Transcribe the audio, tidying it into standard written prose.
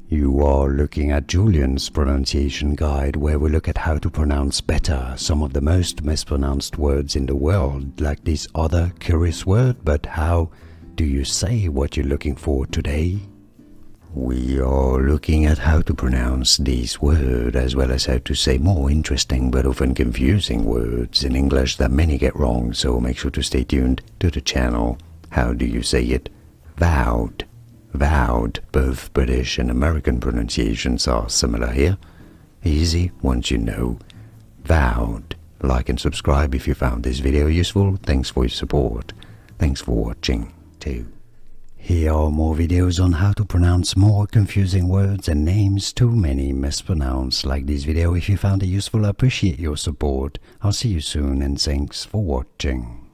You are looking at Julian's pronunciation guide, where we look at how to pronounce better some of the most mispronounced words in the world, like this other curious word. But how do you say what you're looking for today? We are looking at how to pronounce this word, as well as how to say more interesting but often confusing words in English that many get wrong, so make sure to stay tuned to the channel. How do you say it? Vowed. Vowed. Both British and American pronunciations are similar here. Easy once you know. Vowed. Like and subscribe if you found this video useful. Thanks for your support. Thanks for watching too. Here are more videos on how to pronounce more confusing words and names too many mispronounced. Like this video if you found it useful. I appreciate your support. I'll see you soon and thanks for watching.